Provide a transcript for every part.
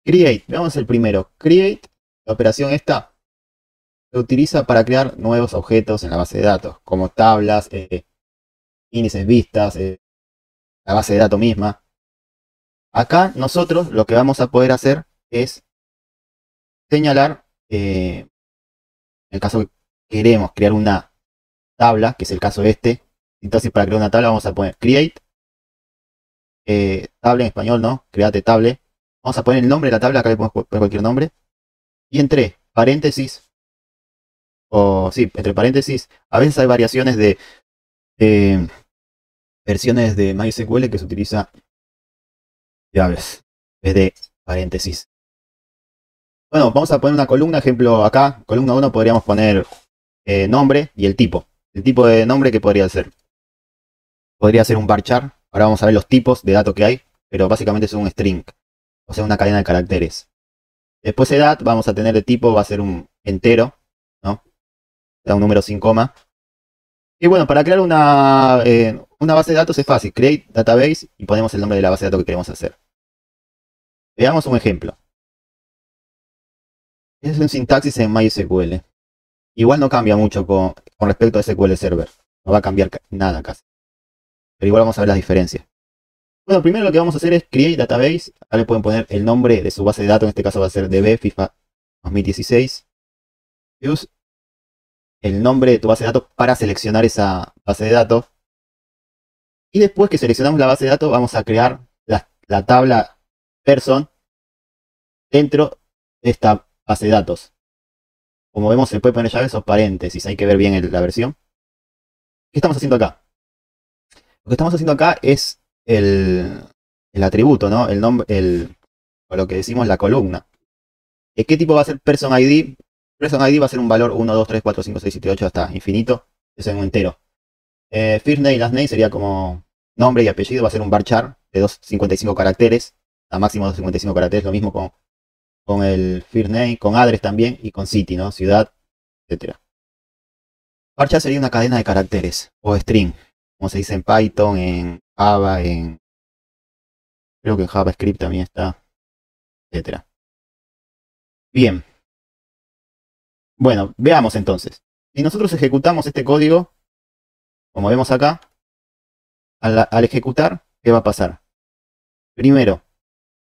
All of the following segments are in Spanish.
Create, veamos el primero. Create, la operación esta se utiliza para crear nuevos objetos en la base de datos, como tablas, índices, vistas, la base de datos misma. Acá nosotros lo que vamos a poder hacer es señalar, en el caso que queremos crear una tabla, que es el caso este. Entonces para crear una tabla vamos a poner create, tabla en español, ¿no? Create table. Vamos a poner el nombre de la tabla, acá le podemos poner cualquier nombre. Y entre paréntesis, o sí, entre paréntesis, a veces hay variaciones de versiones de MySQL que se utiliza llaves, en vez de paréntesis. Bueno, vamos a poner una columna, ejemplo acá, columna 1 podríamos poner nombre y el tipo. El tipo de nombre que podría ser. Podría ser un varchar. Ahora vamos a ver los tipos de datos que hay, pero básicamente es un string, o sea, una cadena de caracteres. Después edad, vamos a tener de tipo, va a ser un entero, ¿no? Da un número sin coma. Y bueno, para crear una base de datos es fácil. Create database y ponemos el nombre de la base de datos que queremos hacer. Veamos un ejemplo. Es un sintaxis en MySQL. Igual no cambia mucho con respecto a SQL Server. No va a cambiar nada casi. Pero igual vamos a ver las diferencias. Bueno, primero lo que vamos a hacer es create database. Acá le pueden poner el nombre de su base de datos. En este caso va a ser DB FIFA 2016. Use el nombre de tu base de datos para seleccionar esa base de datos. Y después que seleccionamos la base de datos, vamos a crear la tabla person dentro de esta base de datos. Como vemos, se puede poner llaves o paréntesis. Hay que ver bien la versión. ¿Qué estamos haciendo acá? Lo que estamos haciendo acá es el atributo, ¿no? El nombre, o lo que decimos la columna. ¿De qué tipo va a ser person ID? Person ID va a ser un valor 1, 2, 3, 4, 5, 6, 7, 8 hasta infinito. Eso es un entero. First name y last name sería como nombre y apellido. Va a ser un varchar de 255 caracteres. A máximo 255 caracteres. Lo mismo con el first name, con address también y con city, ¿no? Ciudad, etcétera. Varchar sería una cadena de caracteres o string, como se dice en Python, en Java, creo que en JavaScript también está, etcétera. Bien, bueno, veamos entonces. Si nosotros ejecutamos este código, como vemos acá, al ejecutar, ¿qué va a pasar? Primero,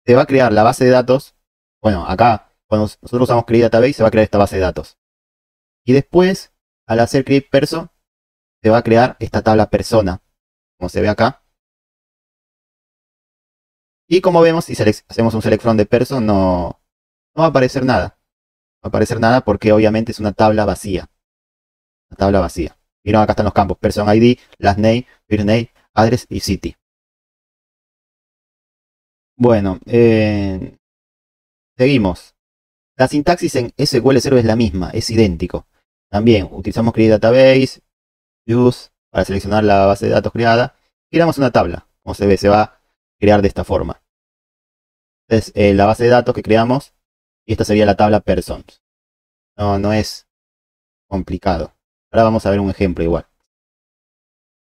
se va a crear la base de datos. Bueno, acá, cuando nosotros usamos create database, se va a crear esta base de datos. Y después, al hacer create person, se va a crear esta tabla persona, como se ve acá. Y como vemos, si hacemos un select from de person, no va a aparecer nada. No va a aparecer nada porque obviamente es una tabla vacía. Una tabla vacía. Vieron, acá están los campos: person ID, last name, first name, address y city. Bueno, seguimos. La sintaxis en SQL Server es la misma, es idéntico. También utilizamos create database, use para seleccionar la base de datos creada. Creamos una tabla. Como se ve, se va a crear de esta forma. Entonces, la base de datos que creamos, y esta sería la tabla persons. No es complicado. Ahora vamos a ver un ejemplo igual.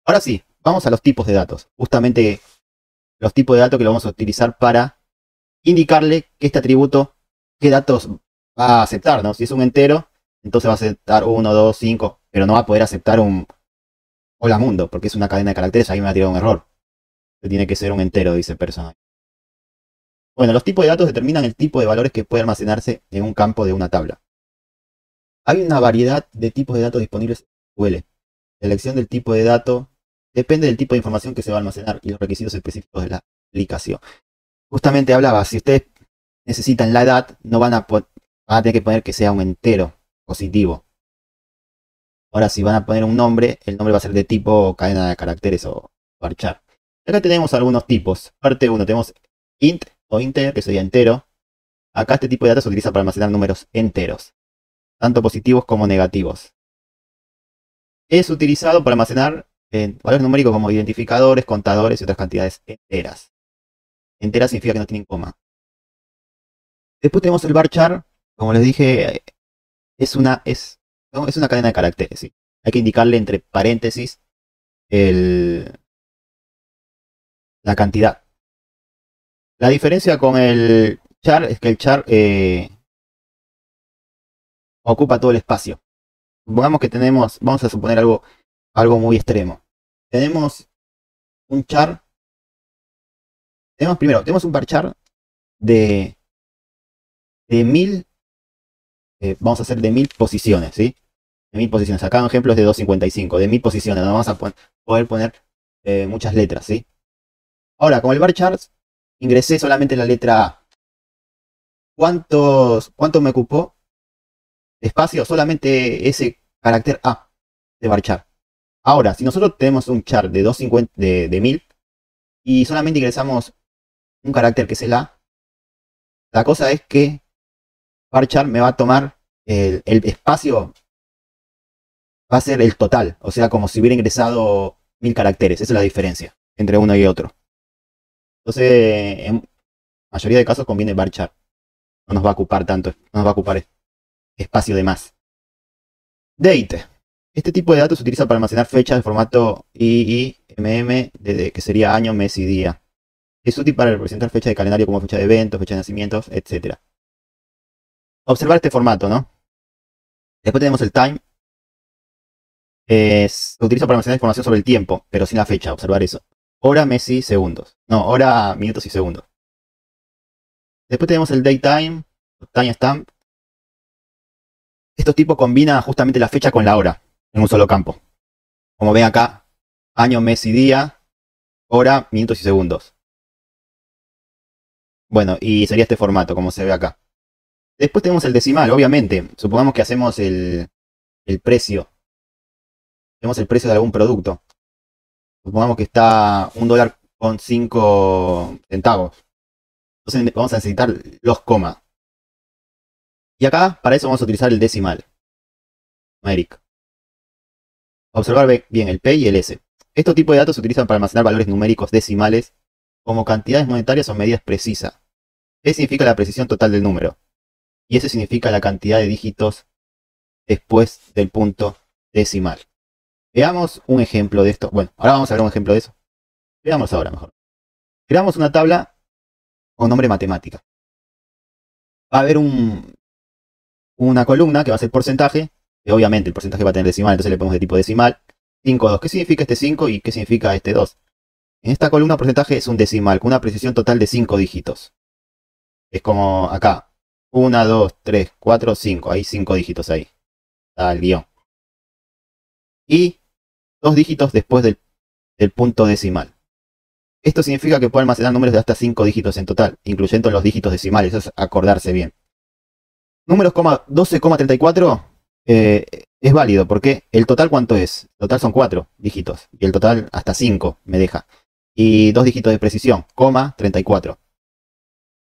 Ahora sí, vamos a los tipos de datos. Justamente los tipos de datos que lo vamos a utilizar para indicarle que este atributo, qué datos va a aceptar, ¿no? Si es un entero, entonces va a aceptar 1, 2, 5, pero no va a poder aceptar un hola mundo, porque es una cadena de caracteres. Ahí me ha tirado un error. Tiene que ser un entero, dice persona. Bueno, los tipos de datos determinan el tipo de valores que puede almacenarse en un campo de una tabla. Hay una variedad de tipos de datos disponibles en SQL. La elección del tipo de dato depende del tipo de información que se va a almacenar y los requisitos específicos de la aplicación. Justamente hablaba, si ustedes necesitan la edad, no van a tener que poner que sea un entero positivo. Ahora, si van a poner un nombre, el nombre va a ser de tipo cadena de caracteres o varchar. Acá tenemos algunos tipos. Parte 1, tenemos int o integer, que sería entero. Acá este tipo de datos se utiliza para almacenar números enteros, tanto positivos como negativos. Es utilizado para almacenar valores numéricos como identificadores, contadores y otras cantidades enteras. Entera significa que no tienen coma. Después tenemos el varchar. Como les dije, es una cadena de caracteres. ¿Sí? Hay que indicarle entre paréntesis la cantidad. La diferencia con el char es que el char ocupa todo el espacio. Supongamos que tenemos, vamos a suponer algo muy extremo. Tenemos un char, tenemos un varchar de 1000, vamos a hacer de 1000 posiciones, ¿sí? De 1000 posiciones. Acá un ejemplo es de 255, de 1000 posiciones. No vamos a poder poner muchas letras, ¿sí? Ahora, con el varchar ingresé solamente la letra A. ¿Cuánto me ocupó de espacio? Solamente ese carácter A de varchar. Ahora, si nosotros tenemos un char de 250, de 1000 y solamente ingresamos un carácter que es el A, la cosa es que varchar me va a tomar el espacio, va a ser el total, o sea, como si hubiera ingresado 1000 caracteres. Esa es la diferencia entre uno y otro. Entonces, en mayoría de casos conviene varchar. No nos va a ocupar tanto, no nos va a ocupar espacio de más. Date. Este tipo de datos se utiliza para almacenar fechas de formato IIMM, que sería año, mes y día. Es útil para representar fechas de calendario como fecha de eventos, fecha de nacimientos, etc. Observar este formato, ¿no? Después tenemos el time. Se utiliza para almacenar información sobre el tiempo, pero sin la fecha. Observar eso. Hora, mes y segundos. No, hora, minutos y segundos. Después tenemos el datetime, timestamp. Estos tipos combinan justamente la fecha con la hora en un solo campo. Como ven acá, año, mes y día, hora, minutos y segundos. Bueno, y sería este formato, como se ve acá. Después tenemos el decimal, obviamente. Supongamos que hacemos el precio. Tenemos el precio de algún producto. Supongamos que está $1.05. Entonces vamos a necesitar los comas. Y acá, para eso vamos a utilizar el decimal numérico. Observar bien el P y el S. Estos tipos de datos se utilizan para almacenar valores numéricos decimales como cantidades monetarias o medidas precisas. ¿Qué significa la precisión total del número? Y eso significa la cantidad de dígitos después del punto decimal. Veamos un ejemplo de esto. Bueno, ahora vamos a ver un ejemplo de eso. Veamos ahora mejor. Creamos una tabla con nombre matemática. Va a haber una columna que va a ser porcentaje, que obviamente el porcentaje va a tener decimal, entonces le ponemos de tipo decimal. 5, 2. ¿Qué significa este 5 y qué significa este 2? En esta columna porcentaje es un decimal con una precisión total de 5 dígitos. Es como acá. 1, 2, 3, 4, 5. Hay 5 dígitos ahí. Está el guión. Y 2 dígitos después del punto decimal. Esto significa que puede almacenar números de hasta 5 dígitos en total, incluyendo los dígitos decimales. Eso es acordarse bien. Números 12,34 es válido porque el total, ¿cuánto es? El total son 4 dígitos y el total hasta 5 me deja. Y 2 dígitos de precisión, 34.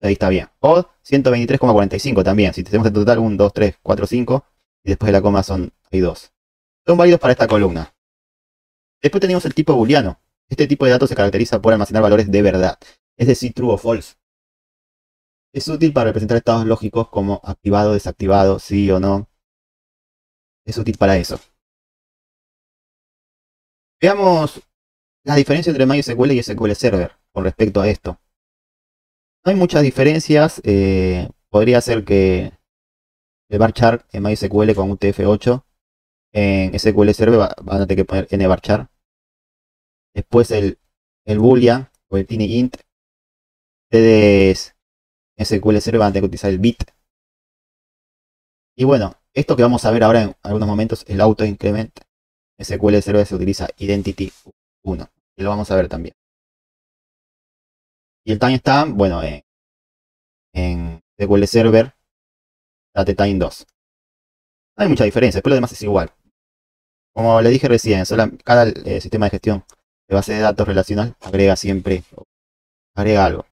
Ahí está bien. O 123,45 también. Si tenemos el total 1, 2, 3, 4, 5 y después de la coma hay 2. Son válidos para esta columna. Después tenemos el tipo booleano. Este tipo de datos se caracteriza por almacenar valores de verdad, es decir, true o false. Es útil para representar estados lógicos como activado, desactivado, sí o no. Es útil para eso. Veamos la diferencia entre MySQL y SQL Server con respecto a esto. No hay muchas diferencias. Podría ser que el varchar en MySQL con UTF-8, en SQL Server van a tener que poner nvarchar. Después el boolean o el tiny int. Ustedes en SQL Server van a tener que utilizar el bit. Y bueno, esto que vamos a ver ahora en algunos momentos, el auto increment. En SQL Server se utiliza identity 1. Y lo vamos a ver también. Y el timestamp, bueno, en SQL Server, datetime 2. No hay mucha diferencia, después lo demás es igual. Como le dije recién, cada sistema de gestión de base de datos relacional agrega algo.